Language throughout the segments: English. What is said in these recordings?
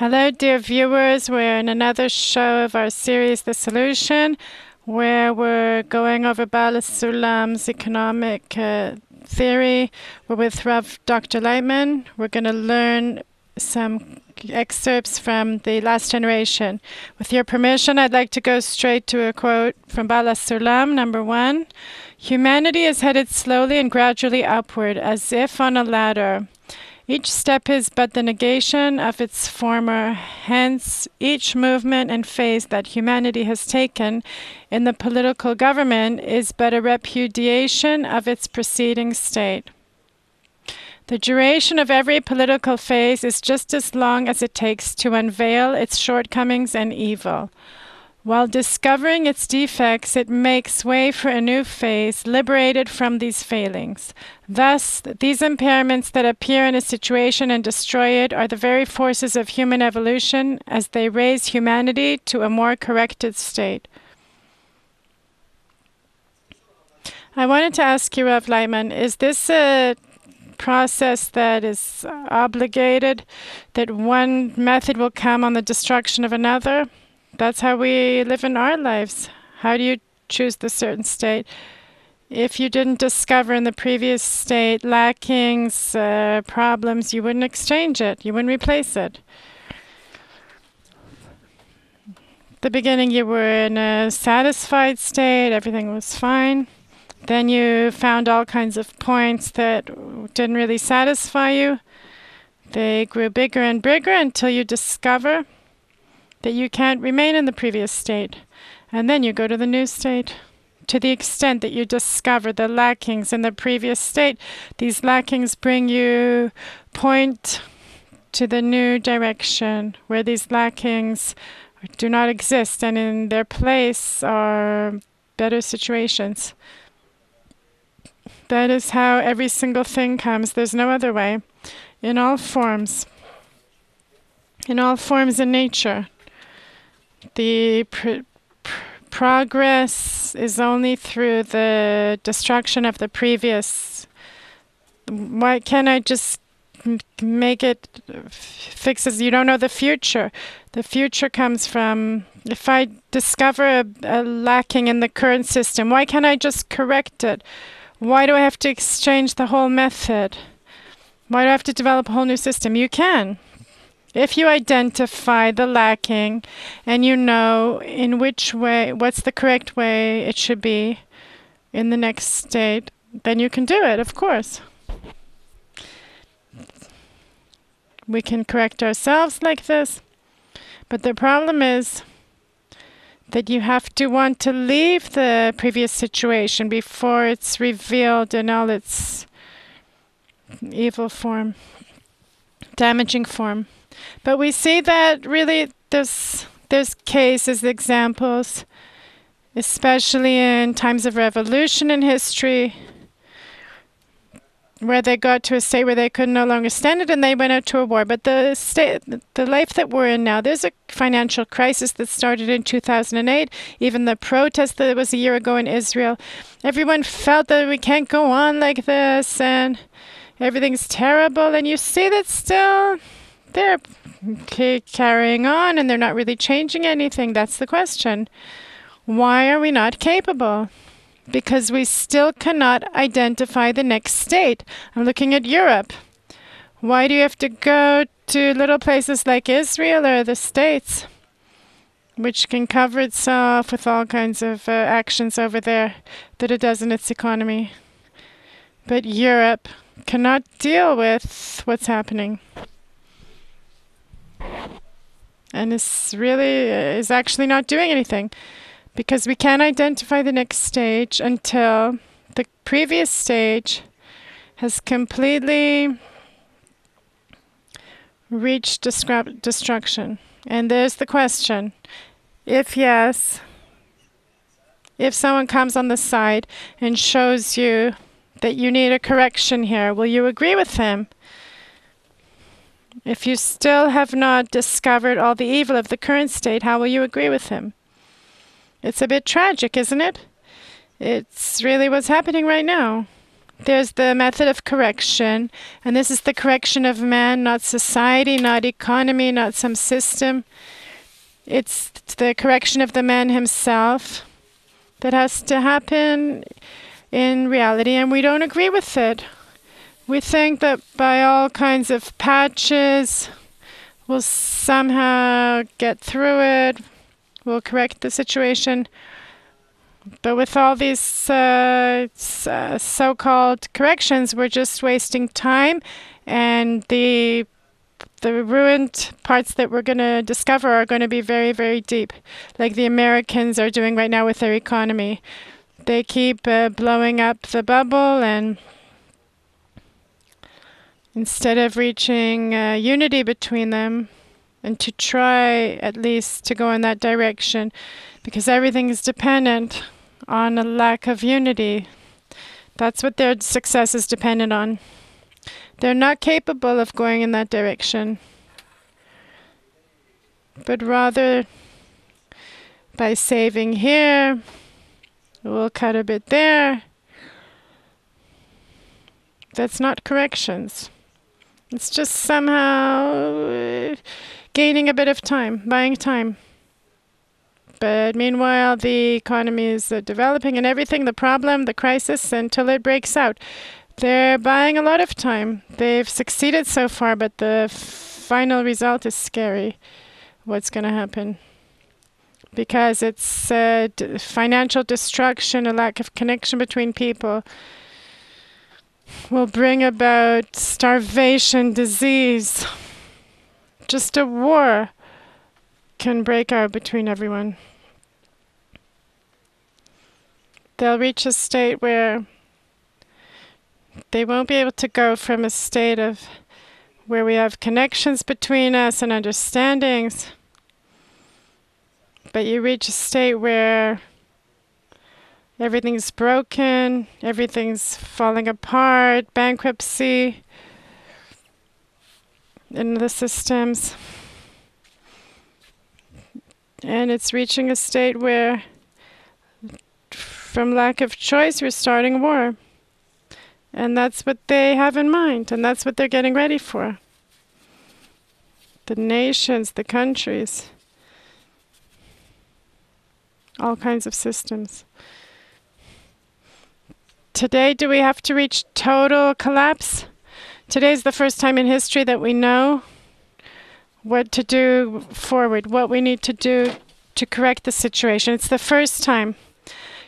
Hello, dear viewers. We're in another show of our series, The Solution, where we're going over Baal HaSulam's economic theory. We're with Dr. Laitman. We're going to learn some excerpts from the last generation. With your permission, I'd like to go straight to a quote from Baal HaSulam, number 1. Humanity is headed slowly and gradually upward, as if on a ladder. Each step is but the negation of its former. Hence, each movement and phase that humanity has taken in the political government is but a repudiation of its preceding state. The duration of every political phase is just as long as it takes to unveil its shortcomings and evil. While discovering its defects, it makes way for a new phase, liberated from these failings. Thus, these impairments that appear in a situation and destroy it are the very forces of human evolution as they raise humanity to a more corrected state. I wanted to ask you, Rav Laitman, is this a process that is obligated, that one method will come on the destruction of another? That's how we live in our lives. How do you choose the certain state? If you didn't discover in the previous state lackings, problems, you wouldn't exchange it. You wouldn't replace it. At the beginning, you were in a satisfied state. Everything was fine. Then you found all kinds of points that didn't really satisfy you. They grew bigger and bigger until you discover that you can't remain in the previous state. And then you go to the new state. To the extent that you discover the lackings in the previous state, these lackings bring you point to the new direction where these lackings do not exist, and in their place are better situations. That is how every single thing comes. There's no other way. In all forms. In all forms in nature. The progress is only through the destruction of the previous. Why can't I just make it fixes? You don't know the future. The future comes from, if I discover a lacking in the current system, why can't I just correct it? Why do I have to exchange the whole method? Why do I have to develop a whole new system? You can. If you identify the lacking and you know in which way, what's the correct way it should be in the next state, then you can do it, of course. We can correct ourselves like this, but the problem is that you have to want to leave the previous situation before it's revealed in all its evil form, damaging form. But we see that really there's cases, examples, especially in times of revolution in history, where they got to a state where they could no longer stand it and they went out to a war. But the life that we're in now, there's a financial crisis that started in 2008. Even the protest that was a year ago in Israel, everyone felt that we can't go on like this and everything's terrible. And you see that still they're carrying on and they're not really changing anything. That's the question. Why are we not capable? Because we still cannot identify the next state. I'm looking at Europe. Why do you have to go to little places like Israel or the States, which can cover itself with all kinds of actions over there that it does in its economy? But Europe cannot deal with what's happening. And is actually not doing anything, because we can't identify the next stage until the previous stage has completely reached destruction. And there's the question. If yes, if someone comes on the side and shows you that you need a correction here, will you agree with him? If you still have not discovered all the evil of the current state, how will you agree with him? It's a bit tragic, isn't it? It's really what's happening right now. There's the method of correction, and this is the correction of man, not society, not economy, not some system. It's the correction of the man himself that has to happen in reality, and we don't agree with it. We think that by all kinds of patches, we'll somehow get through it, we'll correct the situation. But with all these so-called corrections, we're just wasting time, and the ruined parts that we're going to discover are going to be very, very deep, like the Americans are doing right now with their economy. They keep blowing up the bubble, and instead of reaching unity between them, and to try at least to go in that direction, because everything is dependent on a lack of unity. That's what their success is dependent on. They're not capable of going in that direction, but rather by saving here, we'll cut a bit there. That's not corrections. It's just somehow gaining a bit of time, buying time. But meanwhile, the economy is developing and everything, the problem, the crisis, until it breaks out. They're buying a lot of time. They've succeeded so far, but the final result is scary. What's going to happen? Because it's financial destruction, a lack of connection between people, will bring about starvation, disease. Just a war can break out between everyone. They'll reach a state where they won't be able to go from a state of where we have connections between us and understandings, but you reach a state where everything's broken, everything's falling apart, bankruptcy in the systems. And it's reaching a state where, from lack of choice, we're starting war. And that's what they have in mind, and that's what they're getting ready for. The nations, the countries, all kinds of systems. Today, do we have to reach total collapse? Today's the first time in history that we know what to do forward, what we need to do to correct the situation. It's the first time.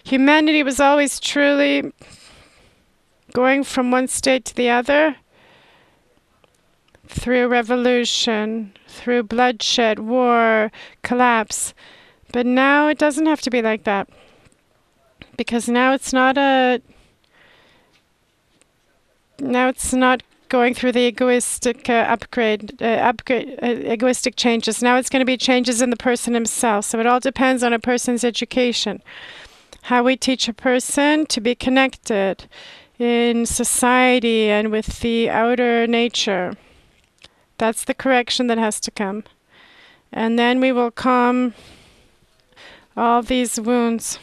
Humanity was always truly going from one state to the other through revolution, through bloodshed, war, collapse. But now it doesn't have to be like that. Because now it's not going through the egoistic egoistic changes. Now it's going to be changes in the person himself. So it all depends on a person's education. How we teach a person to be connected in society and with the outer nature. That's the correction that has to come. And then we will calm all these wounds,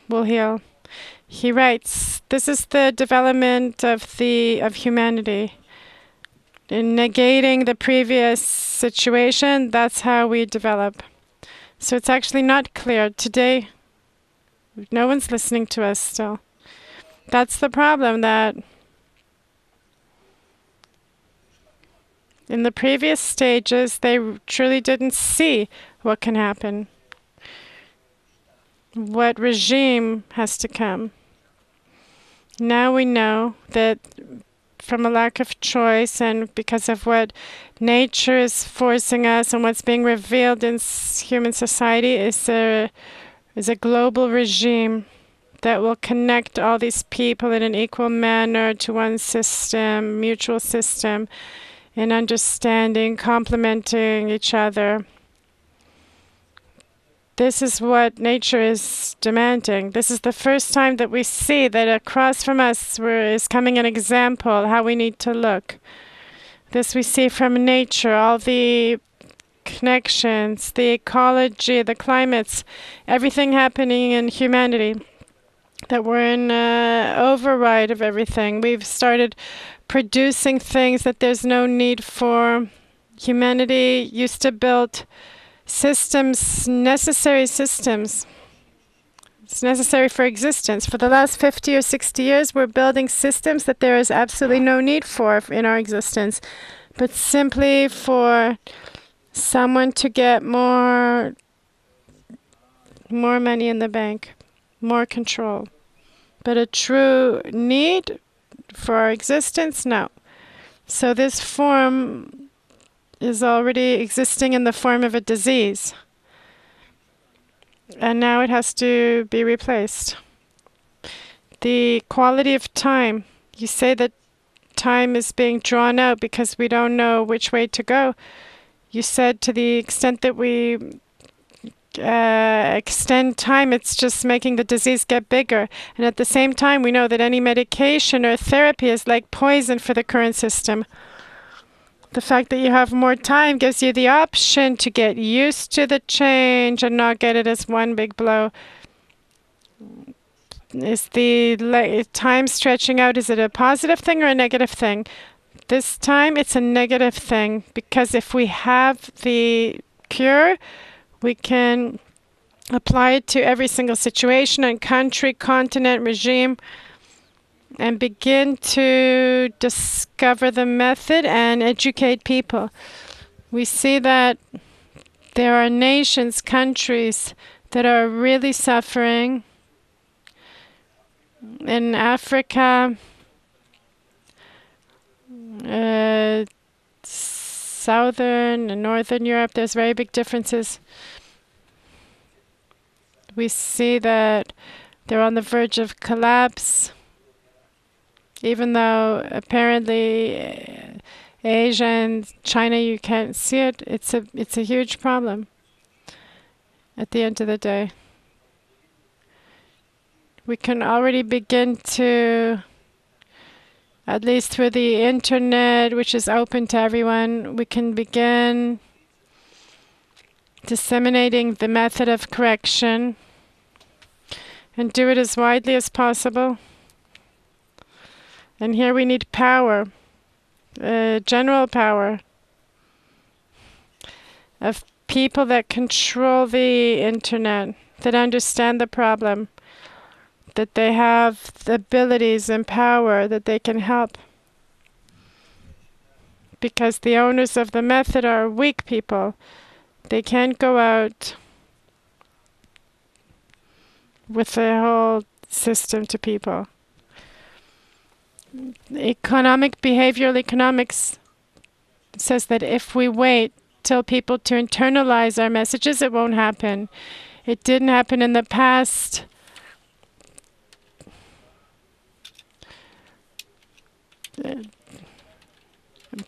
will heal. He writes, this is the development of humanity. In negating the previous situation, that's how we develop. So it's actually not clear. Today, no one's listening to us still. That's the problem, that in the previous stages, they truly didn't see what can happen, what regime has to come. Now we know that from a lack of choice and because of what nature is forcing us and what's being revealed in human society is a global regime that will connect all these people in an equal manner to one system, mutual system, in understanding, complementing each other. This is what nature is demanding. This is the first time that we see that across from us is coming an example how we need to look. This we see from nature, all the connections, the ecology, the climates, everything happening in humanity. that we're in override of everything. We've started producing things that there's no need for. Humanity used to build systems, necessary systems. It's necessary for existence. For the last 50 or 60 years, we're building systems that there is absolutely no need for in our existence, but simply for someone to get more money in the bank, more control. But a true need for our existence, no. So this form is already existing in the form of a disease. And now it has to be replaced. The quality of time. You say that time is being drawn out because we don't know which way to go. You said to the extent that we extend time, it's just making the disease get bigger. And at the same time, we know that any medication or therapy is like poison for the current system. The fact that you have more time gives you the option to get used to the change and not get it as one big blow. Is the time stretching out, is it a positive thing or a negative thing? This time it's a negative thing, because if we have the cure, we can apply it to every single situation and country, continent, regime, and begin to discover the method and educate people. We see that there are nations, countries that are really suffering. In Africa, Southern and Northern Europe, there's very big differences. We see that they're on the verge of collapse. Even though apparently Asia and China, you can't see it, it's a huge problem at the end of the day. We can already begin to, at least through the internet, which is open to everyone, we can begin disseminating the method of correction and do it as widely as possible. And here we need power, general power of people that control the internet, that understand the problem, that they have the abilities and power that they can help. Because the owners of the method are weak people. They can't go out with the whole system to people. Behavioral economics says that if we wait till people to internalize our messages, it won't happen. It didn't happen in the past.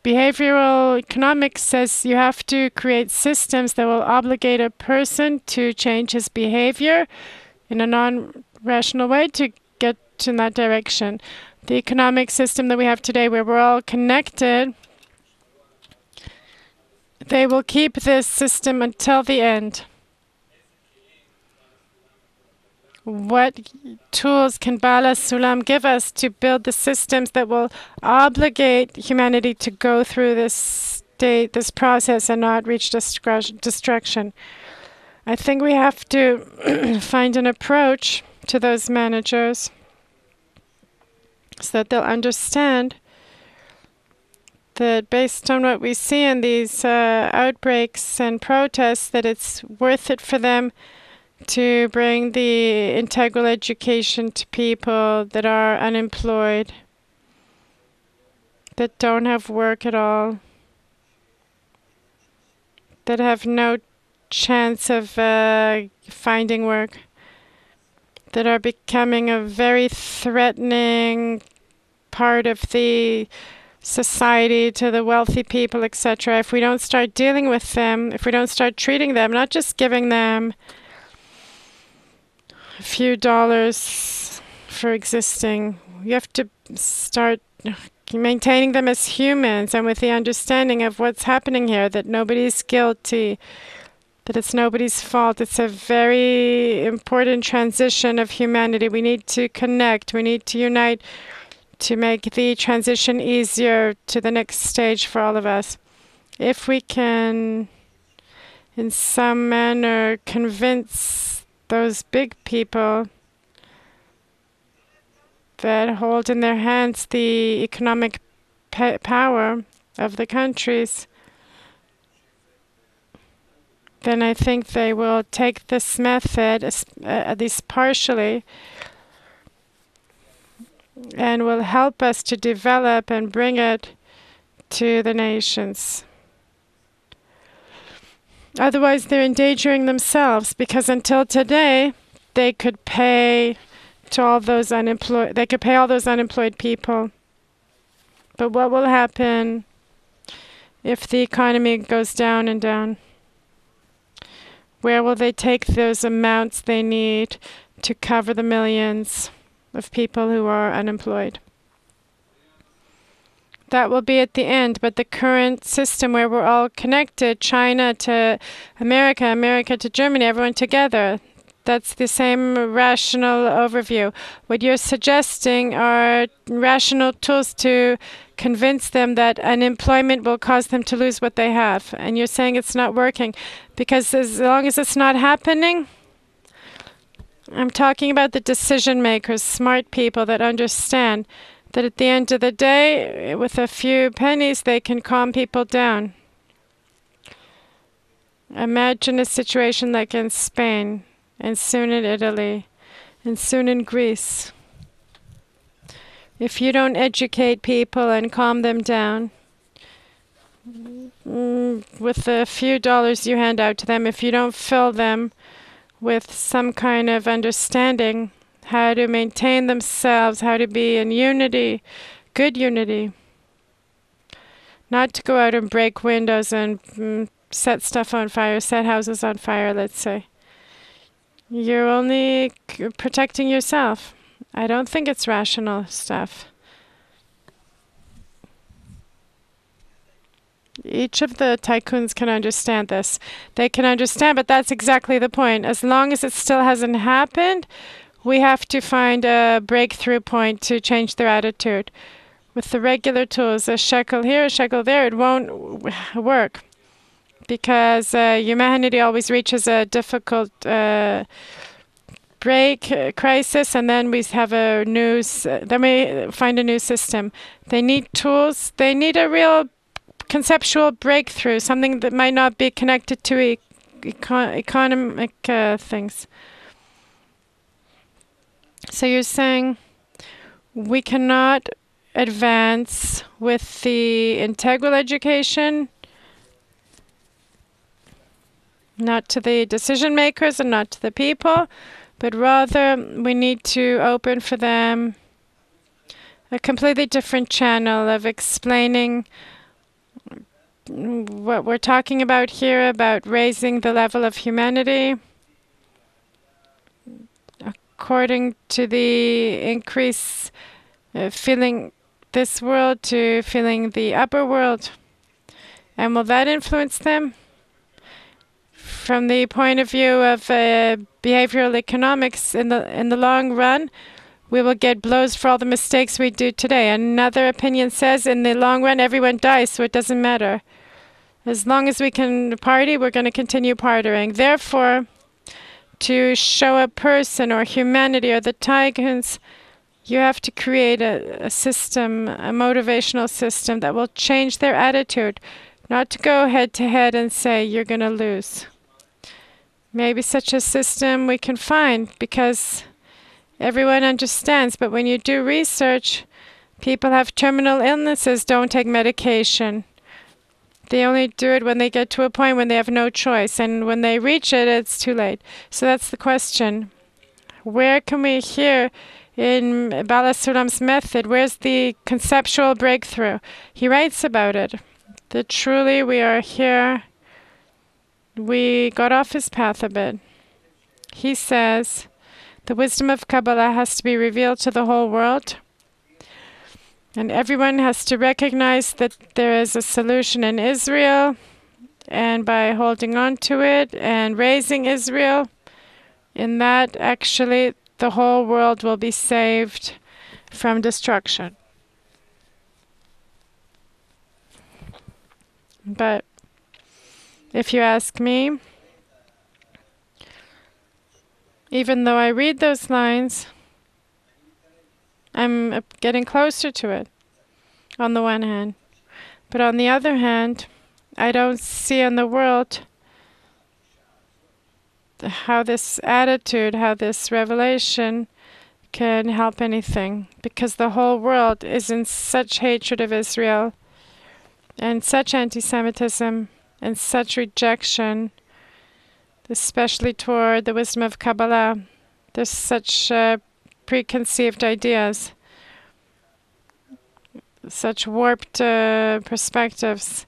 Behavioral economics says you have to create systems that will obligate a person to change his behavior in a non-rational way to get in that direction. The economic system that we have today, where we're all connected, they will keep this system until the end. What tools can Baal HaSulam give us to build the systems that will obligate humanity to go through this process and not reach destruction? I think we have to find an approach to those managers so that they'll understand that based on what we see in these outbreaks and protests, that it's worth it for them to bring the integral education to people that are unemployed, that don't have work at all, that have no chance of finding work, that are becoming a very threatening part of the society to the wealthy people, etc. If we don't start dealing with them, if we don't start treating them, not just giving them a few dollars for existing, you have to start maintaining them as humans and with the understanding of what's happening here, that nobody's guilty, that it's nobody's fault. It's a very important transition of humanity. We need to connect. We need to unite to make the transition easier to the next stage for all of us. If we can, in some manner, convince those big people that hold in their hands the economic power of the countries, then I think they will take this method, at least partially, and will help us to develop and bring it to the nations. Otherwise, they're endangering themselves, because until today, they could pay to all those unemployed. They could pay all those unemployed people. But what will happen if the economy goes down and down? Where will they take those amounts they need to cover the millions of people who are unemployed? That will be at the end, but the current system where we're all connected, China to America, America to Germany, everyone together, that's the same rational overview. What you're suggesting are rational tools to convince them that unemployment will cause them to lose what they have. And you're saying it's not working. Because as long as it's not happening, I'm talking about the decision makers, smart people that understand that at the end of the day, with a few pennies, they can calm people down. Imagine a situation like in Spain, and soon in Italy, and soon in Greece. If you don't educate people and calm them down, with the few dollars you hand out to them, if you don't fill them with some kind of understanding how to maintain themselves, how to be in unity, good unity, not to go out and break windows and set stuff on fire, set houses on fire, let's say. You're only protecting yourself. I don't think it's rational stuff. Each of the tycoons can understand this. They can understand, but that's exactly the point. As long as it still hasn't happened, we have to find a breakthrough point to change their attitude. With the regular tools, a shekel here, a shekel there, it won't work. Because humanity always reaches a difficult crisis, and then we have then we find a new system. They need tools. They need a real conceptual breakthrough, something that might not be connected to economic things. So you're saying we cannot advance with the integral education, not to the decision makers and not to the people, but rather we need to open for them a completely different channel of explaining what we're talking about here, about raising the level of humanity according to the increase feeling this world to feeling the upper world. And will that influence them? From the point of view of behavioral economics, in the long run, we will get blows for all the mistakes we do today. Another opinion says in the long run, everyone dies, so it doesn't matter. As long as we can party, we're going to continue partying. Therefore, to show a person or humanity or the tycoons, you have to create a system, a motivational system that will change their attitude, not to go head to head and say, you're going to lose. Maybe such a system we can find because everyone understands. But when you do research, people have terminal illnesses, don't take medication. They only do it when they get to a point when they have no choice. And when they reach it, it's too late. So that's the question. Where can we hear in Baal HaSulam's method, where's the conceptual breakthrough? He writes about it. That truly we are here. We got off his path a bit. He says the wisdom of Kabbalah has to be revealed to the whole world. And everyone has to recognize that there is a solution in Israel and by holding on to it and raising Israel, in that actually the whole world will be saved from destruction. But if you ask me, even though I read those lines, I'm getting closer to it on the one hand. But on the other hand, I don't see in the world how this attitude, how this revelation can help anything, because the whole world is in such hatred of Israel and such anti-Semitism and such rejection, especially toward the wisdom of Kabbalah. There's such preconceived ideas, such warped perspectives,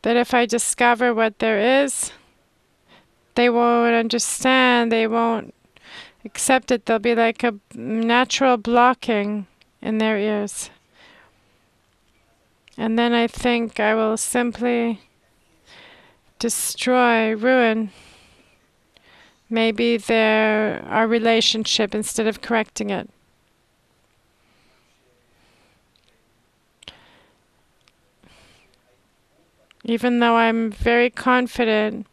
that if I discover what there is, they won't understand, they won't accept it. There'll be like a natural blocking in their ears. And then I think I will simply destroy, ruin maybe our relationship instead of correcting it. Even though I'm very confident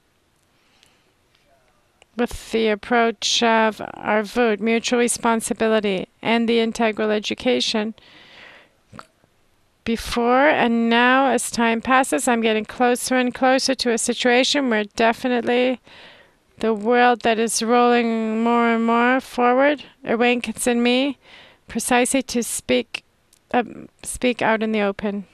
with the approach of Arvut, mutual responsibility, and the integral education, before and now, as time passes, I'm getting closer and closer to a situation where definitely the world that is rolling more and more forward awakens in me precisely to speak out in the open.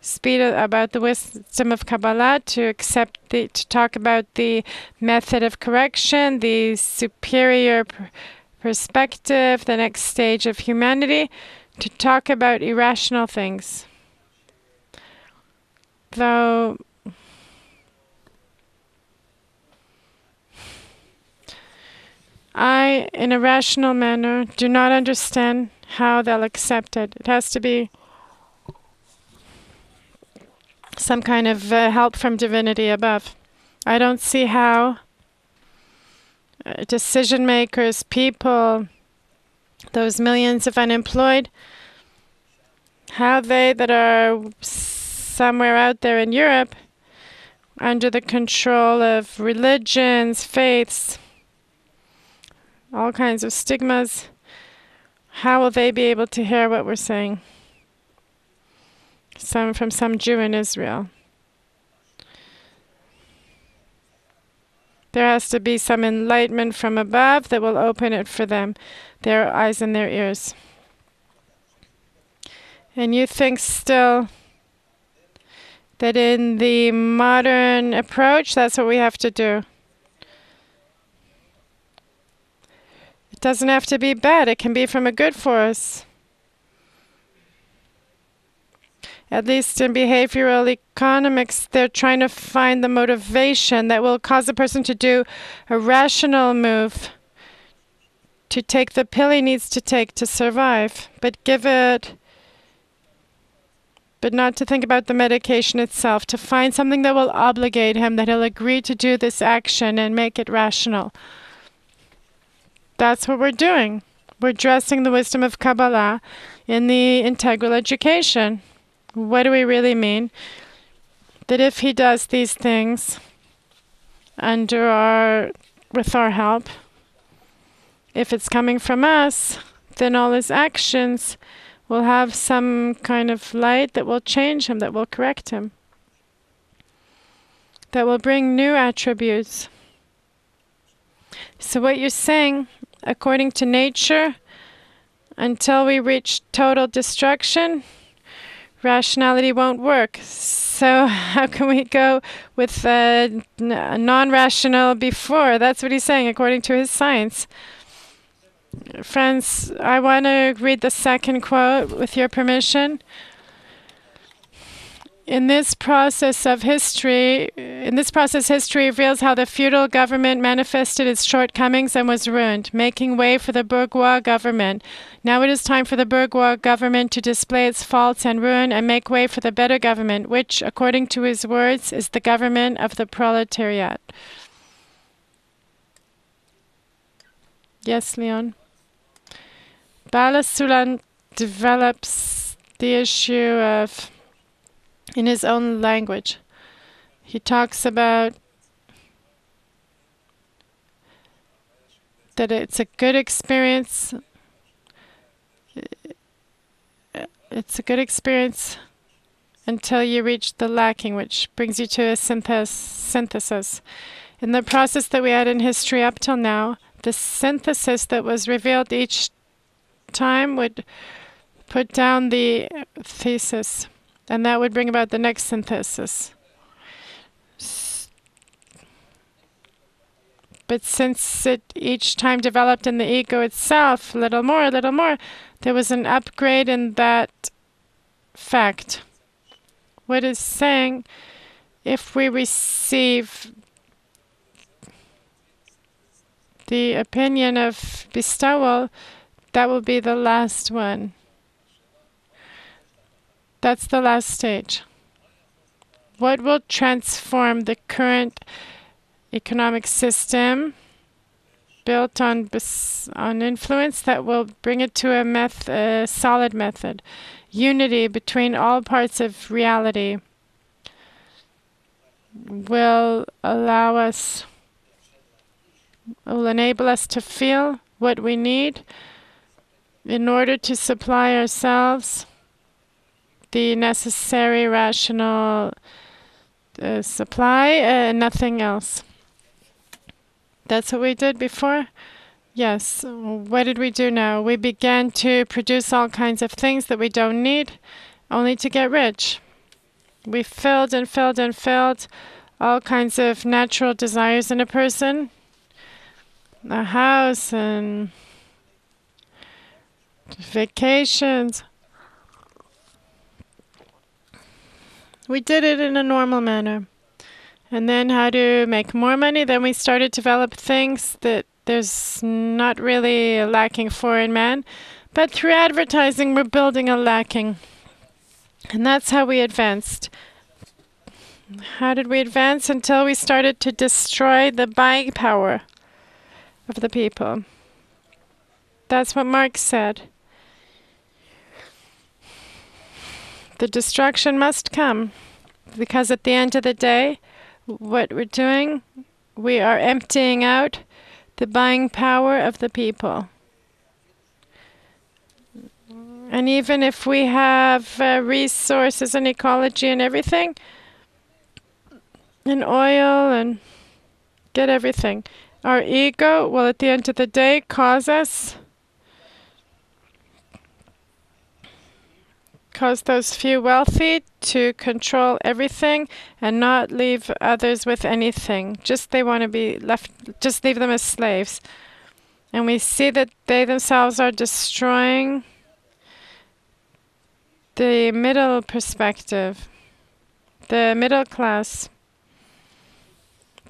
Speak about the wisdom of Kabbalah, to talk about the method of correction, the superior perspective, the next stage of humanity, to talk about irrational things. Though I, in a rational manner, do not understand how they'll accept it. It has to be some kind of help from divinity above. I don't see how decision makers, people, those millions of unemployed, how they that are somewhere out there in Europe under the control of religions, faiths, all kinds of stigmas, how will they be able to hear what we're saying? From some Jew in Israel. There has to be some enlightenment from above that will open it for them, their eyes and their ears. And you think still that in the modern approach, that's what we have to do. It doesn't have to be bad. It can be from a good force. At least in behavioral economics, they're trying to find the motivation that will cause a person to do a rational move, to take the pill he needs to take to survive, but not to think about the medication itself, to find something that will obligate him, that he'll agree to do this action and make it rational. That's what we're doing. We're dressing the wisdom of Kabbalah in the integral education. What do we really mean? That if he does these things with our help, if it's coming from us, then all his actions will have some kind of light that will change him, that will correct him, that will bring new attributes. So what you're saying, according to nature, until we reach total destruction, rationality won't work. So how can we go with non-rational before? That's what he's saying, according to his science. Friends, I want to read the second quote with your permission. in this process, history reveals how the feudal government manifested its shortcomings and was ruined, making way for the bourgeois government. Now it is time for the bourgeois government to display its faults and ruin and make way for the better government, which, according to his words, is the government of the proletariat. Yes, Leon? Baal HaSulam develops the issue of in his own language. He talks about that it's a good experience. It's a good experience until you reach the lacking, which brings you to a synthesis. In the process that we had in history up till now, the synthesis that was revealed each time would put down the thesis. And that would bring about the next synthesis. But since it each time developed in the ego itself, little more, there was an upgrade in that fact. What is saying, if we receive the opinion of bestowal, that will be the last one. That's the last stage. What will transform the current economic system built on influence that will bring it to a solid method? Unity between all parts of reality will enable us to feel what we need in order to supply ourselves the necessary rational supply and nothing else. That's what we did before? Yes. What did we do now? We began to produce all kinds of things that we don't need, only to get rich. We filled and filled and filled all kinds of natural desires in a person. A house and vacations. We did it in a normal manner. And then how to make more money. Then we started to develop things that there's not really a lacking for in man. But through advertising, we're building a lacking. And that's how we advanced. How did we advance? Until we started to destroy the buying power of the people. That's what Marx said. The destruction must come, because at the end of the day, what we're doing, we are emptying out the buying power of the people. And even if we have resources and ecology and everything, and oil and get everything, our ego will at the end of the day cause those few wealthy to control everything and not leave others with anything. They want to be left, just leave them as slaves. And we see that they themselves are destroying the middle perspective, the middle class.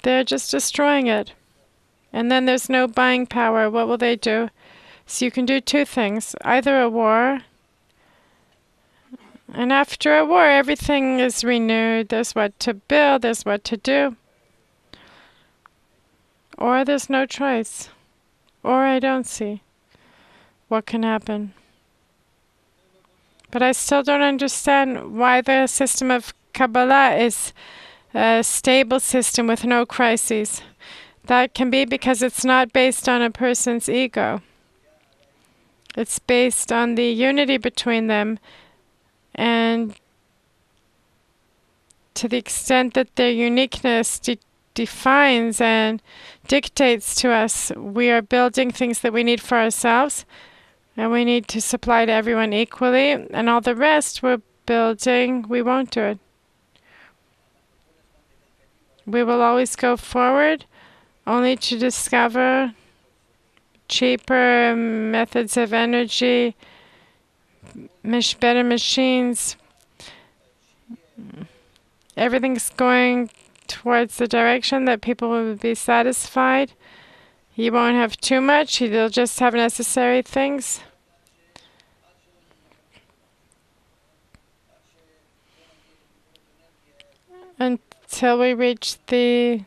They're just destroying it. And then there's no buying power. What will they do? So you can do two things. Either a war, and after a war, everything is renewed. There's what to build, there's what to do. Or there's no choice. Or I don't see what can happen. But I still don't understand why the system of Kabbalah is a stable system with no crises. That can be because it's not based on a person's ego. It's based on the unity between them. And to the extent that their uniqueness defines and dictates to us, we are building things that we need for ourselves, and we need to supply to everyone equally, and all the rest we're building, we won't do it. We will always go forward, only to discover cheaper methods of energy, better machines, everything's going towards the direction that people will be satisfied. You won't have too much. You'll just have necessary things. Until we reach the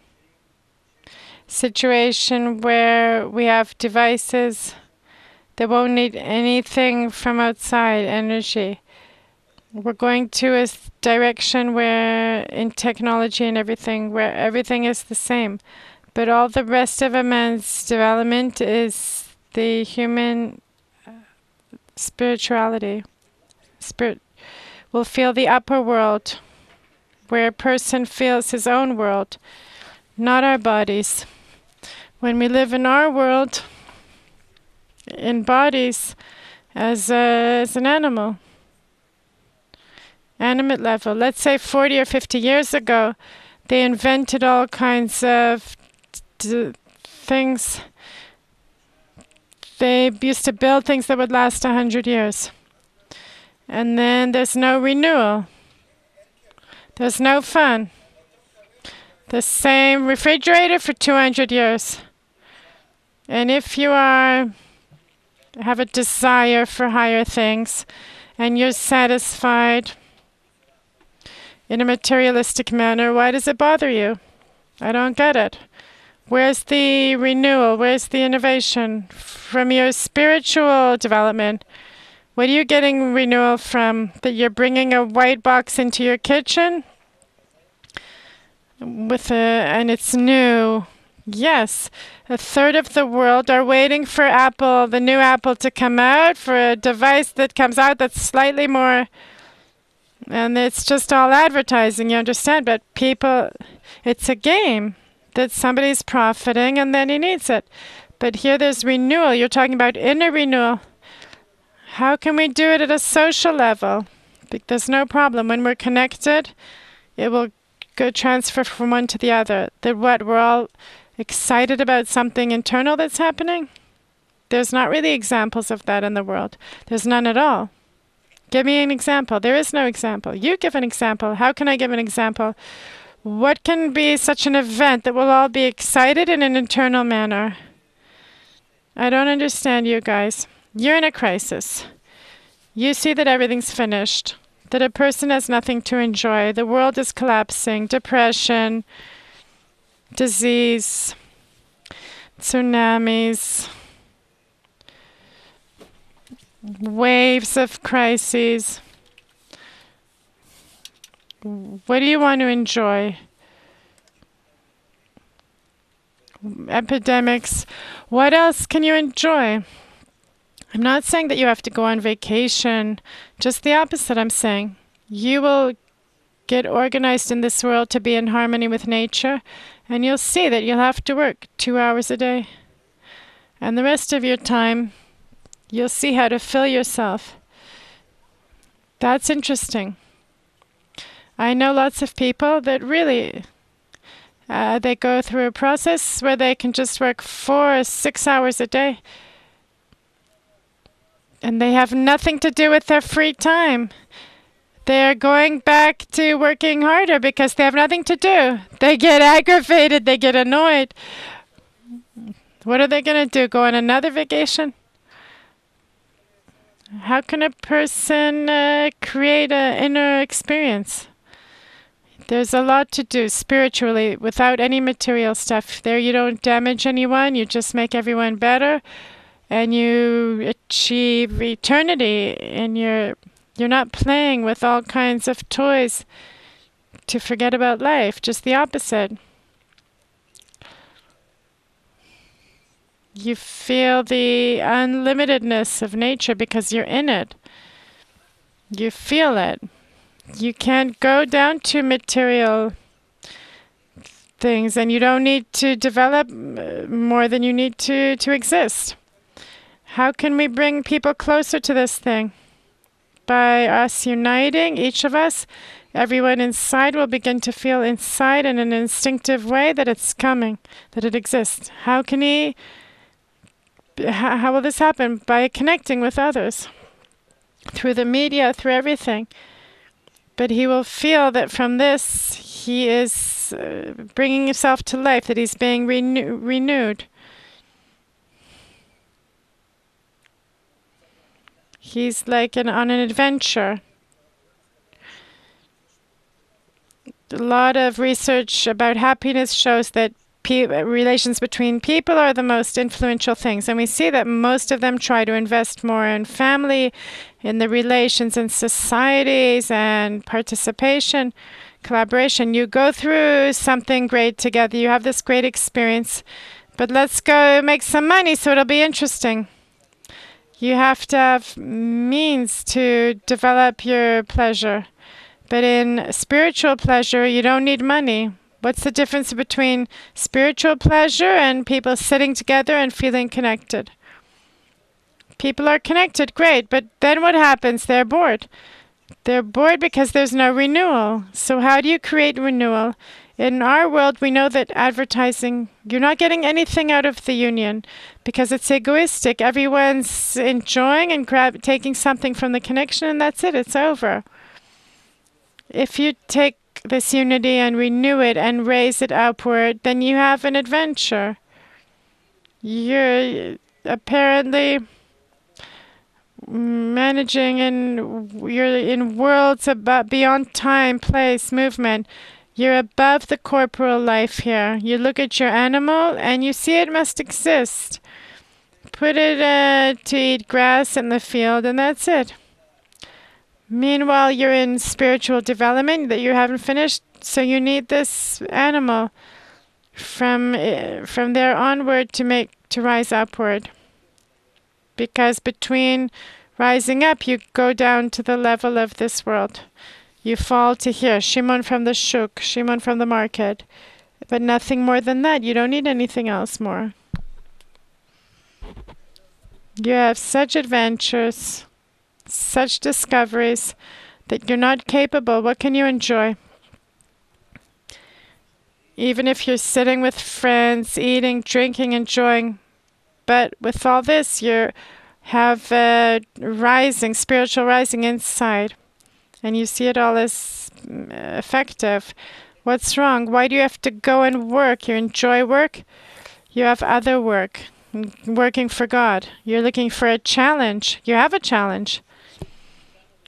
situation where we have devices that won't need anything from outside energy. We're going to a direction where in technology and everything, where everything is the same. But all the rest of a man's development is the human spirituality. Spirit will feel the upper world, where a person feels his own world, not our bodies. When we live in our world, in bodies, as an animate level, let's say 40 or 50 years ago, they invented all kinds of things. They used to build things that would last 100 years. And then there's no renewal. There's no fun. The same refrigerator for 200 years. And if you have a desire for higher things and you're satisfied in a materialistic manner, why does it bother you? I don't get it. Where's the renewal? Where's the innovation from your spiritual development? What are you getting renewal from? That you're bringing a white box into your kitchen and it's new. Yes, a third of the world are waiting for Apple, the new Apple, to come out, for a device that comes out that's slightly more, and it's just all advertising, you understand? But people, it's a game that somebody's profiting and then he needs it. But here there's renewal. You're talking about inner renewal. How can we do it at a social level? There's no problem. When we're connected, it will go transfer from one to the other. We're all excited about something internal that's happening? There's not really examples of that in the world. There's none at all. Give me an example. There is no example. You give an example. How can I give an example? What can be such an event that we'll all be excited in an internal manner? I don't understand you guys. You're in a crisis. You see that everything's finished, that a person has nothing to enjoy. The world is collapsing. Depression, disease, tsunamis, waves of crises. What do you want to enjoy? Epidemics. What else can you enjoy? I'm not saying that you have to go on vacation. Just the opposite, I'm saying. You will get organized in this world to be in harmony with nature, and you'll see that you'll have to work 2 hours a day. And the rest of your time, you'll see how to fill yourself. That's interesting. I know lots of people that really, they go through a process where they can just work 4 or 6 hours a day. And they have nothing to do with their free time. They're going back to working harder because they have nothing to do. They get aggravated, they get annoyed. What are they going to do? Go on another vacation? How can a person create an inner experience? There's a lot to do spiritually without any material stuff. There you don't damage anyone, you just make everyone better, and you achieve eternity, and you're not playing with all kinds of toys to forget about life, just the opposite. You feel the unlimitedness of nature because you're in it. You feel it. You can't go down to material things, and you don't need to develop more than you need to exist. How can we bring people closer to this thing? By us uniting, each of us, everyone inside will begin to feel inside in an instinctive way that it's coming, that it exists. How will this happen? By connecting with others. Through the media, through everything. But he will feel that from this, he is bringing himself to life, that he's being renewed. He's like on an adventure. A lot of research about happiness shows that relations between people are the most influential things. And we see that most of them try to invest more in family, in the relations in societies, and participation, collaboration. You go through something great together. You have this great experience. But let's go make some money so it'll be interesting. You have to have means to develop your pleasure. But in spiritual pleasure, you don't need money. What's the difference between spiritual pleasure and people sitting together and feeling connected? People are connected, great, but then what happens? They're bored. They're bored because there's no renewal. So how do you create renewal? In our world, we know that advertising, you're not getting anything out of the union because it's egoistic. Everyone's enjoying and taking something from the connection, and that's it. It's over. If you take this unity and renew it and raise it upward, then you have an adventure. You're apparently managing, and you're in worlds about beyond time, place, movement. You're above the corporal life here. You look at your animal and you see it must exist. Put it to eat grass in the field, and that's it. Meanwhile, you're in spiritual development that you haven't finished, so you need this animal from there onward to rise upward. Because between rising up, you go down to the level of this world. You fall to here, Shimon from the shuk, Shimon from the market. But nothing more than that. You don't need anything else more. You have such adventures, such discoveries that you're not capable. What can you enjoy? Even if you're sitting with friends, eating, drinking, enjoying. But with all this, you have rising, spiritual rising inside. And you see it all as effective. What's wrong? Why do you have to go and work? You enjoy work? You have other work, working for God. You're looking for a challenge. You have a challenge,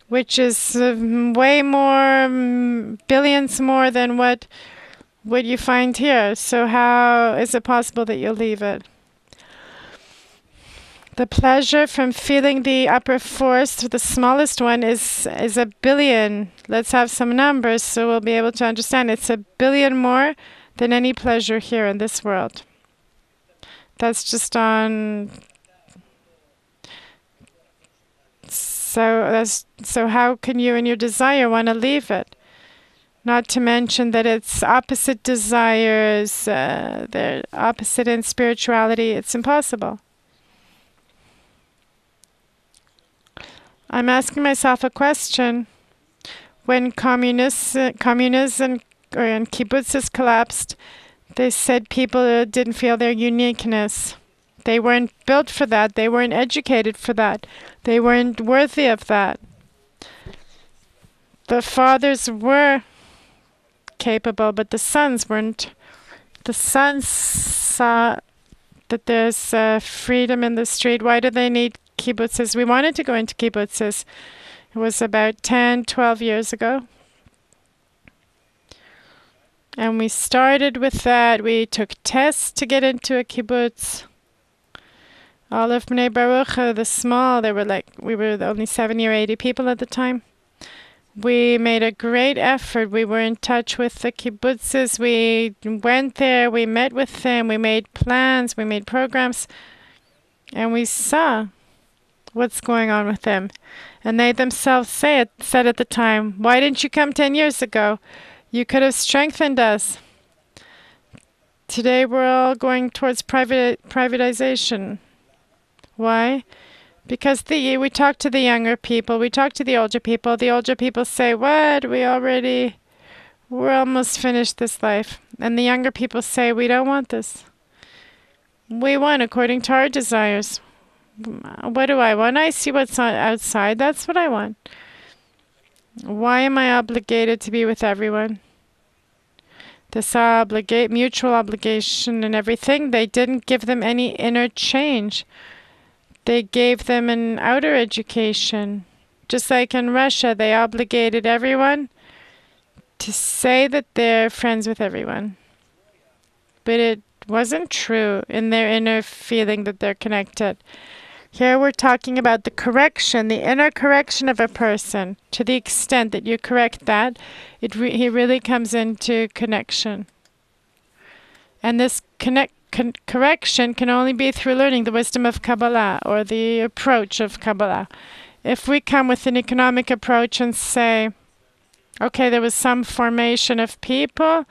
which is way more, billions more than what you find here. So how is it possible that you'll leave it? The pleasure from feeling the upper force, the smallest one, is a billion. Let's have some numbers so we'll be able to understand. It's a billion more than any pleasure here in this world. That's just on. So how can you in your desire want to leave it? Not to mention that it's opposite desires, they're opposite in spirituality. It's impossible. I'm asking myself a question. When communism and kibbutzes collapsed, they said people didn't feel their uniqueness. They weren't built for that. They weren't educated for that. They weren't worthy of that. The fathers were capable, but the sons weren't. The sons saw that there's freedom in the street. Why do they need kibbutzes? We wanted to go into kibbutzes. It was about 10, 12 years ago. And we started with that. We took tests to get into a kibbutz. All of Bnei Baruch, the small, we were only 70 or 80 people at the time. We made a great effort. We were in touch with the kibbutzes. We went there. We met with them. We made plans. We made programs. And we saw what's going on with them. And they themselves said at the time, why didn't you come 10 years ago? You could have strengthened us. Today we're all going towards privatization. Why? Because we talk to the younger people, we talk to the older people. The older people say, what? We're almost finished this life. And the younger people say, we don't want this. We want according to our desires. What do I want? I see what's outside. That's what I want. Why am I obligated to be with everyone? This mutual obligation and everything, they didn't give them any inner change. They gave them an outer education. Just like in Russia, they obligated everyone to say that they're friends with everyone. But it wasn't true in their inner feeling that they're connected. Here we're talking about the correction, the inner correction of a person. To the extent that you correct that, he really comes into connection. And this correction can only be through learning the wisdom of Kabbalah, or the approach of Kabbalah. If we come with an economic approach and say, okay, there was some formation of people,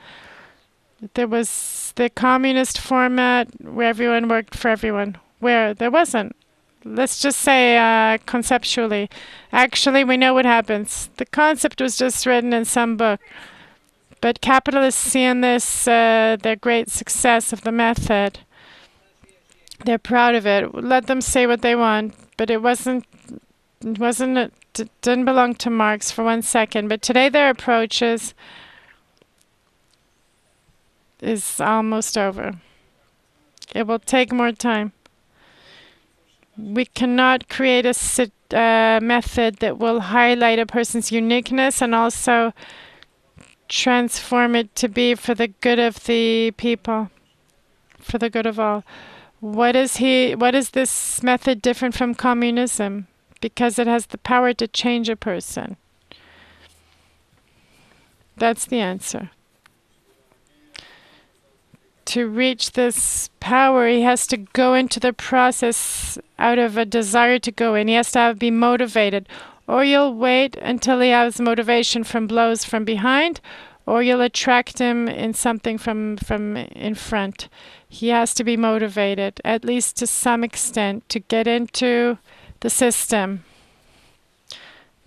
there was the communist format where everyone worked for everyone, where there wasn't. Let's just say conceptually. Actually, we know what happens. The concept was just written in some book. But capitalists see in this their great success of the method. They're proud of it. Let them say what they want. But it didn't belong to Marx for 1 second. But today their approach is almost over. It will take more time. We cannot create a method that will highlight a person's uniqueness and also transform it to be for the good of the people, for the good of all. What is this method different from communism? Because it has the power to change a person. That's the answer. To reach this power, he has to go into the process out of a desire to go in. He has to be motivated. Or you'll wait until he has motivation from blows from behind, or you'll attract him in something from in front. He has to be motivated, at least to some extent, to get into the system,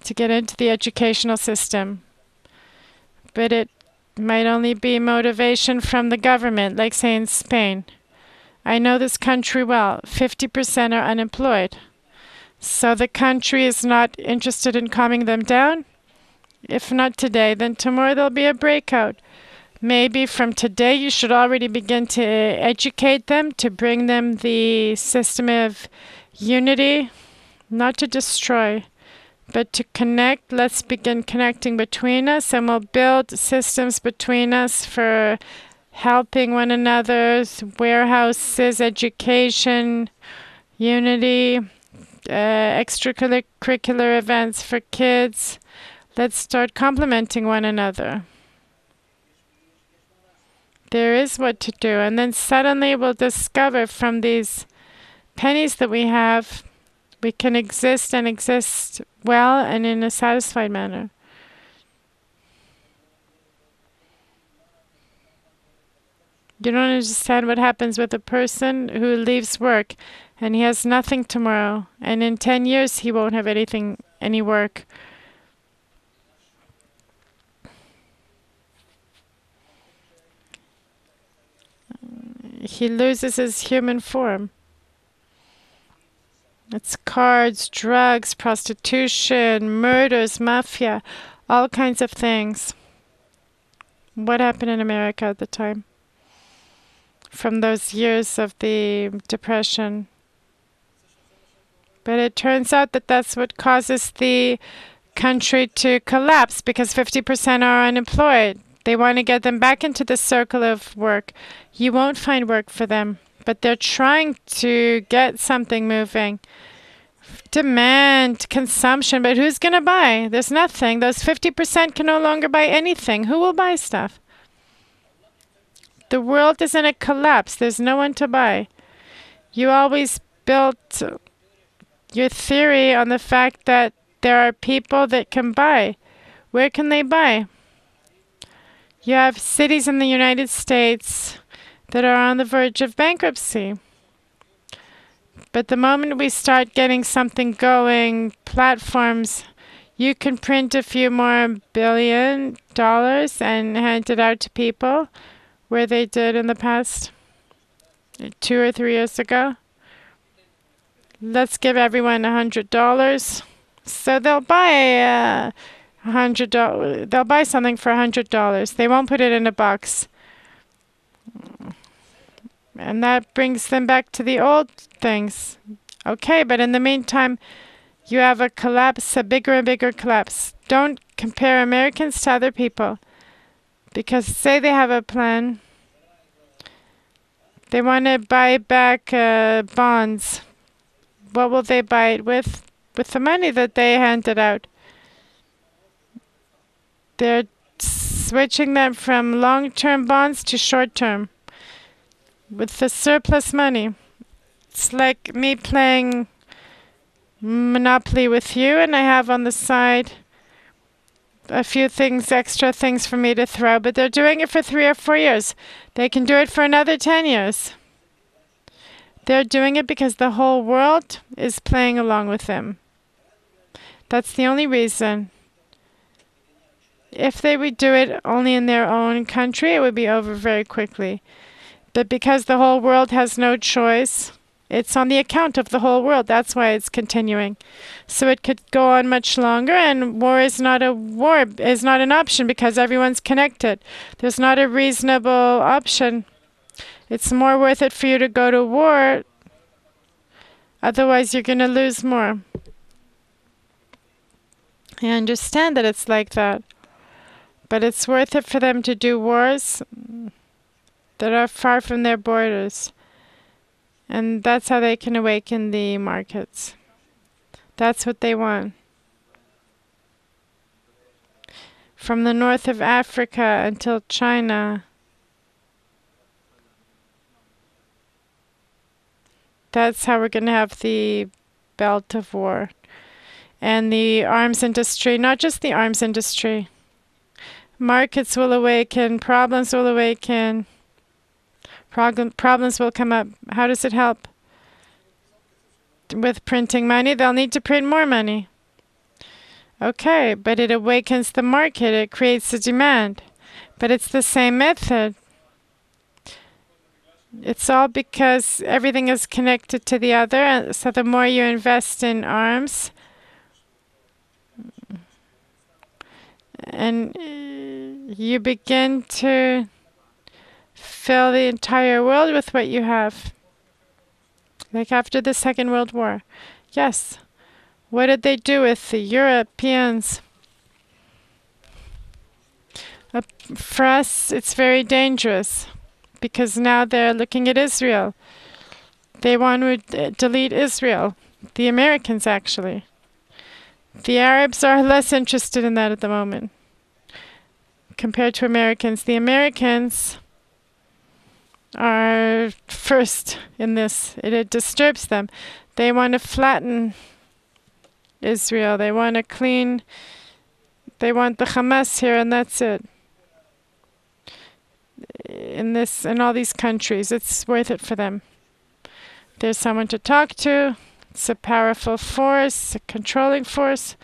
to get into the educational system. But it might only be motivation from the government, like say in Spain. I know this country well. 50% are unemployed. So the country is not interested in calming them down. If not today, then tomorrow there'll be a breakout. Maybe from today you should already begin to educate them, to bring them the system of unity, not to destroy, but to connect. Let's begin connecting between us, and we'll build systems between us for helping one another, warehouses, education, unity, extracurricular events for kids. Let's start complementing one another. There is what to do, and then suddenly we'll discover from these pennies that we have, we can exist and exist well and in a satisfied manner. You don't understand what happens with a person who leaves work and he has nothing tomorrow, and in 10 years he won't have any work. He loses his human form. It's cards, drugs, prostitution, murders, mafia, all kinds of things. What happened in America at the time? From those years of the Depression. But it turns out that that's what causes the country to collapse, because 50% are unemployed. They want to get them back into the circle of work. You won't find work for them, but they're trying to get something moving. Demand, consumption, but who's going to buy? There's nothing. Those 50% can no longer buy anything. Who will buy stuff? The world is in a collapse. There's no one to buy. You always built your theory on the fact that there are people that can buy. Where can they buy? You have cities in the United States that are on the verge of bankruptcy. But the moment we start getting something going, platforms, you can print a few more $1 billion and hand it out to people where they did in the past, 2 or 3 years ago. Let's give everyone $100. So they'll buy $100. They'll buy something for $100. They won't put it in a box. And that brings them back to the old things. Okay, but in the meantime, you have a collapse, a bigger and bigger collapse. Don't compare Americans to other people. Because say they have a plan. They want to buy back bonds. What will they buy it with? With the money that they handed out. They're switching them from long-term bonds to short-term. With the surplus money. It's like me playing Monopoly with you, and I have on the side a few things, extra things for me to throw, but they're doing it for 3 or 4 years. They can do it for another 10 years. They're doing it because the whole world is playing along with them. That's the only reason. If they would do it only in their own country, it would be over very quickly. But because the whole world has no choice, it's on the account of the whole world. That's why it's continuing. So it could go on much longer, and war is not an option because everyone's connected. There's not a reasonable option. It's more worth it for you to go to war. Otherwise, you're going to lose more. I understand that it's like that. But it's worth it for them to do wars that are far from their borders. And that's how they can awaken the markets. That's what they want. From the north of Africa until China. That's how we're going to have the belt of war. And the arms industry, not just the arms industry. Markets will awaken, problems will awaken. Problems will come up. How does it help? With printing money, they'll need to print more money. Okay, but it awakens the market. It creates a demand. But it's the same method. It's all because everything is connected to the other. So the more you invest in arms, and you begin to fill the entire world with what you have. Like after the Second World War. Yes. What did they do with the Europeans? For us, it's very dangerous because now they're looking at Israel. They want to delete Israel. The Americans, actually. The Arabs are less interested in that at the moment compared to Americans. The Americans are first in this. It disturbs them. They want to flatten Israel. They want to clean. They want the Hamas here, and that's it. In all these countries, it's worth it for them. There's someone to talk to. It's a powerful force, a controlling force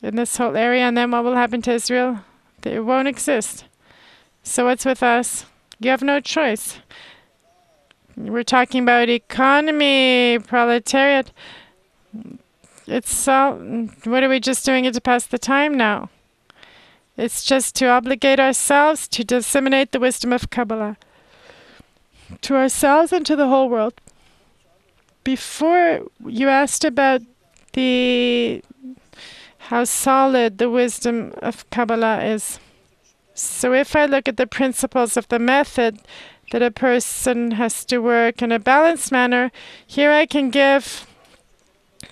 in this whole area. And then what will happen to Israel? It won't exist. So what's with us? You have no choice. We're talking about economy, proletariat. It's all, what are we just doing it to pass the time now? It's just to obligate ourselves to disseminate the wisdom of Kabbalah to ourselves and to the whole world. Before you asked about how solid the wisdom of Kabbalah is. So if I look at the principles of the method that a person has to work in a balanced manner, here I can give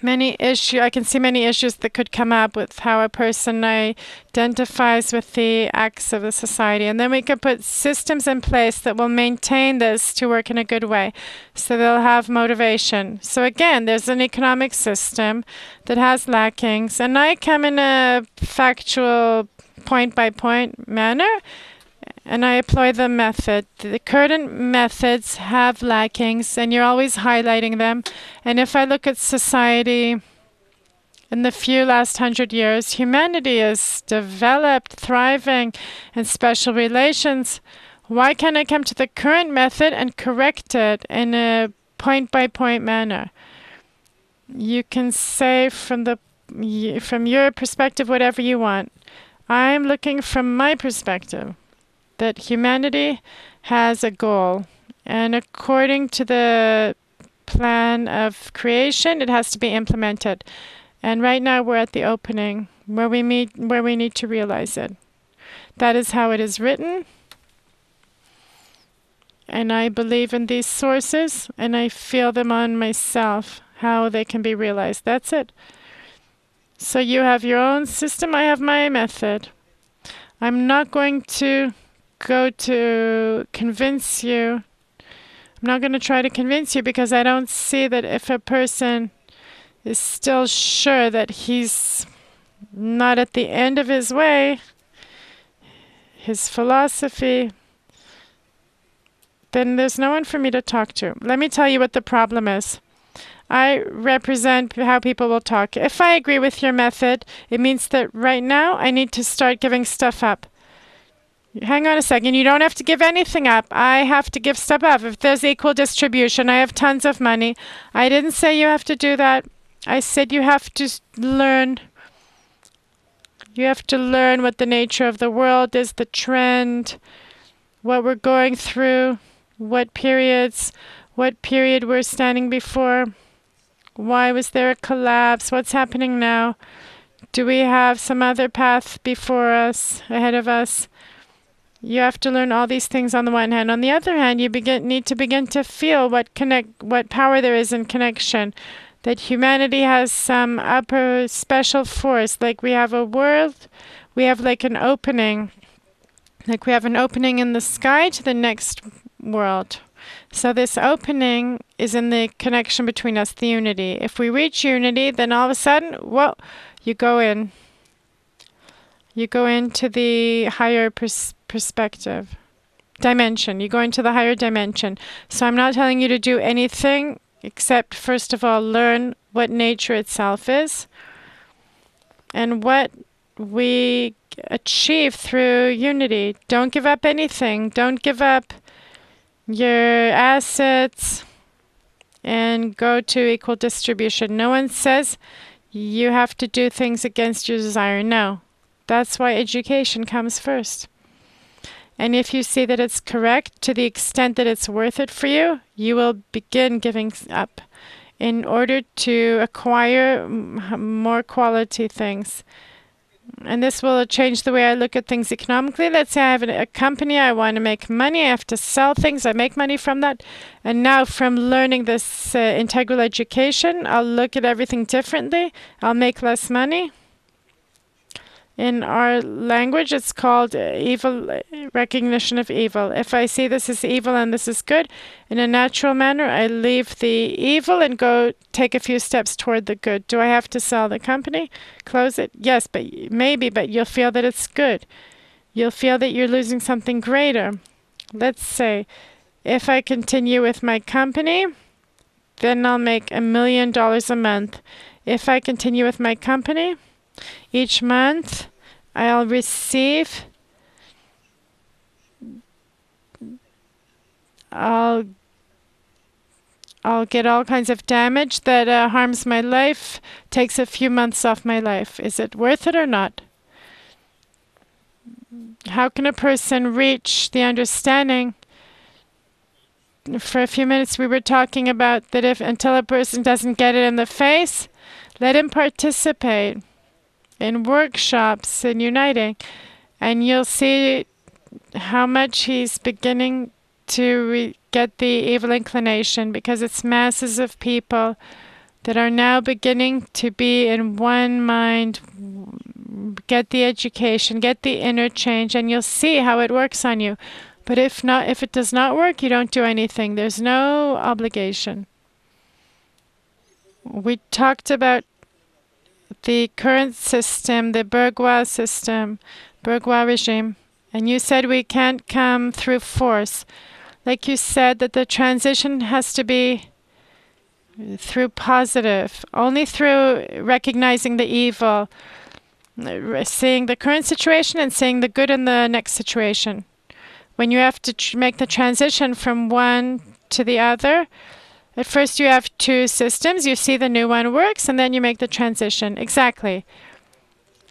I can see many issues that could come up with how a person identifies with the acts of the society. And then we could put systems in place that will maintain this to work in a good way. So they'll have motivation. So again, there's an economic system that has lackings. And I come in a factual point-by-point manner, and I employ the method. The current methods have lackings, and you're always highlighting them. And if I look at society in the last 100 years, humanity is developed, thriving, and special relations. Why can't I come to the current method and correct it in a point-by-point manner? You can say from the from your perspective whatever you want. I'm looking from my perspective that humanity has a goal, and according to the plan of creation, it has to be implemented. And right now we're at the opening where we need to realize it. That is how it is written. And I believe in these sources, and I feel them on myself, how they can be realized. That's it. So you have your own system, I have my method. I'm not going to go to convince you. I'm not going to try to convince you, because I don't see that if a person is still sure that he's not at the end of his way, his philosophy, then there's no one for me to talk to. Let me tell you what the problem is. I represent how people will talk. If I agree with your method, it means that right now I need to start giving stuff up. Hang on a second. You don't have to give anything up. I have to give stuff up. If there's equal distribution, I have tons of money. I didn't say you have to do that. I said you have to learn. You have to learn what the nature of the world is, the trend, what we're going through, what period we're standing before. Why was there a collapse? What's happening now? Do we have some other path before us, ahead of us? You have to learn all these things on the one hand. On the other hand, you need to begin to feel what power there is in connection. That humanity has some upper special force. Like we have a world, we have like an opening. Like we have an opening in the sky to the next world. So this opening is in the connection between us, the unity. If we reach unity, then all of a sudden, whoa, you go in. You go into the higher perspective, dimension. You go into the higher dimension. So I'm not telling you to do anything except, first of all, learn what nature itself is and what we achieve through unity. Don't give up anything. Don't give up your assets and go to equal distribution. No one says you have to do things against your desire. No. That's why education comes first. And if you see that it's correct to the extent that it's worth it for you, you will begin giving up in order to acquire more quality things. And this will change the way I look at things economically. Let's say I have a company, I want to make money, I have to sell things, I make money from that. And now from learning this integral education, I'll look at everything differently. I'll make less money. In our language, it's called evil, recognition of evil. If I see this is evil and this is good, in a natural manner, I leave the evil and go take a few steps toward the good. Do I have to sell the company? Close it? Yes, but maybe, but you'll feel that it's good. You'll feel that you're losing something greater. Let's say, if I continue with my company, then I'll make $1 million a month. If I continue with my company, each month I'll receive, I'll get all kinds of damage that harms my life, takes a few months off my life. Is it worth it or not? How can a person reach the understanding? For a few minutes we were talking about that if until a person doesn't get it in the face, let him participate in workshops and uniting, and you'll see how much he's beginning to get the evil inclination, because it's masses of people that are now beginning to be in one mind, get the education, get the inner change, and you'll see how it works on you. But if not, if it does not work, you don't do anything. There's no obligation. We talked about the current system, the bourgeois system, bourgeois regime, and you said we can't come through force. Like you said, that the transition has to be through positive, only through recognizing the evil, seeing the current situation and seeing the good in the next situation. When you have to make the transition from one to the other, At first you have two systems. You see the new one works, and then you make the transition. Exactly.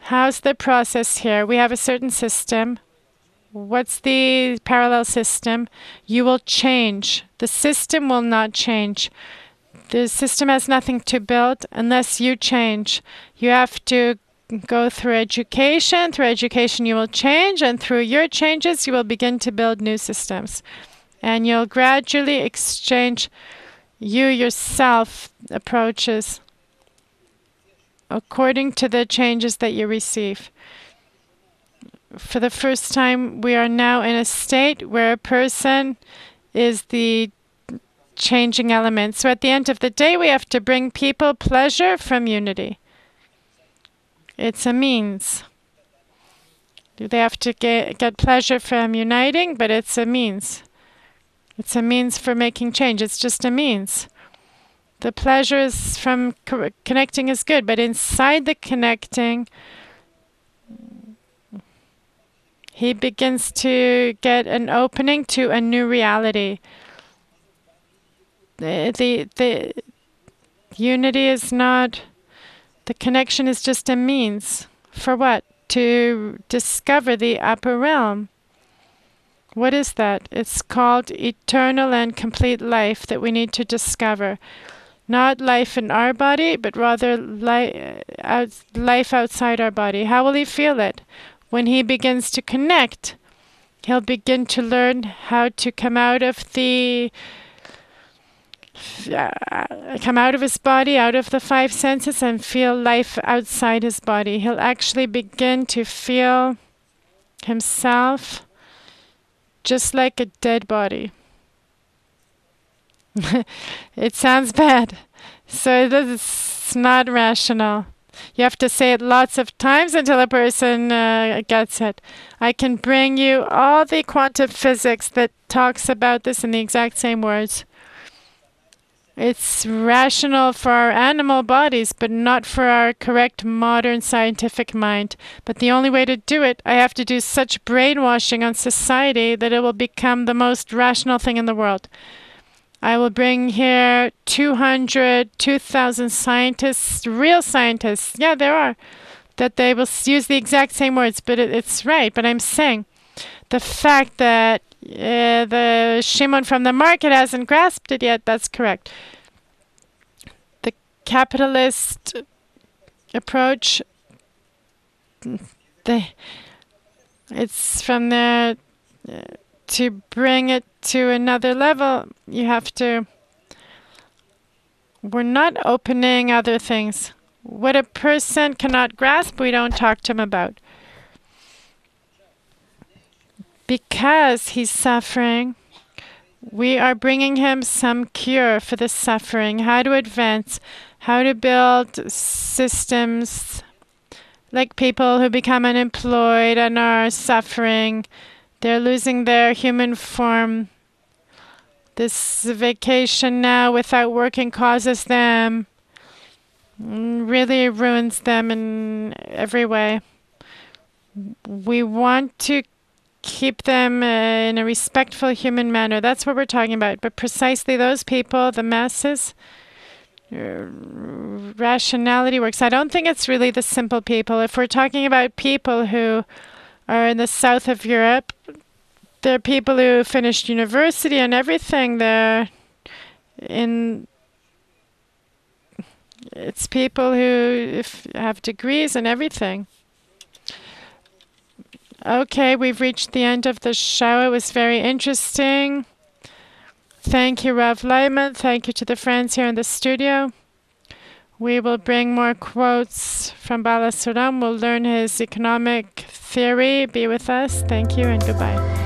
How's the process here? We have a certain system. What's the parallel system? You will change. The system will not change. The system has nothing to build unless you change. You have to go through education. Through education you will change, and through your changes you will begin to build new systems. And you'll gradually exchange you yourself approaches according to the changes that you receive. For the first time, we are now in a state where a person is the changing element. So at the end of the day, we have to bring people pleasure from unity. It's a means. They have to get pleasure from uniting, but it's a means. It's a means for making change. It's just a means. The pleasure is from connecting is good, but inside the connecting, he begins to get an opening to a new reality. The unity is not, the connection is just a means. For what? To discover the upper realm. What is that? It's called eternal and complete life that we need to discover. Not life in our body, but rather life outside our body. How will he feel it? When he begins to connect, he'll begin to learn how to come out of his body, out of the five senses, and feel life outside his body. He'll actually begin to feel himself just like a dead body. It sounds bad. So it's not rational. You have to say it lots of times until a person gets it. I can bring you all the quantum physics that talks about this in the exact same words. It's rational for our animal bodies, but not for our correct modern scientific mind. But the only way to do it, I have to do such brainwashing on society that it will become the most rational thing in the world. I will bring here 2,000 scientists, real scientists. Yeah, there are. That they will use the exact same words, but it's right. But I'm saying the fact that the Shimon from the market hasn't grasped it yet, that's correct. The capitalist approach, it's from there. To bring it to another level, you have to... We're not opening other things. What a person cannot grasp, we don't talk to him about. Because he's suffering, we are bringing him some cure for the suffering, how to advance, how to build systems like people who become unemployed and are suffering. They're losing their human form. This vacation now without working causes them, really ruins them in every way. We want to keep them in a respectful human manner. That's what we're talking about. But precisely those people, the masses, rationality works. I don't think it's really the simple people. If we're talking about people who are in the south of Europe, they're people who finished university and everything. It's people who have degrees and everything. Okay, we've reached the end of the show. It was very interesting. Thank you, Rav Laitman. Thank you to the friends here in the studio. We will bring more quotes from Baal HaSulam. We'll learn his economic theory. Be with us. Thank you and goodbye.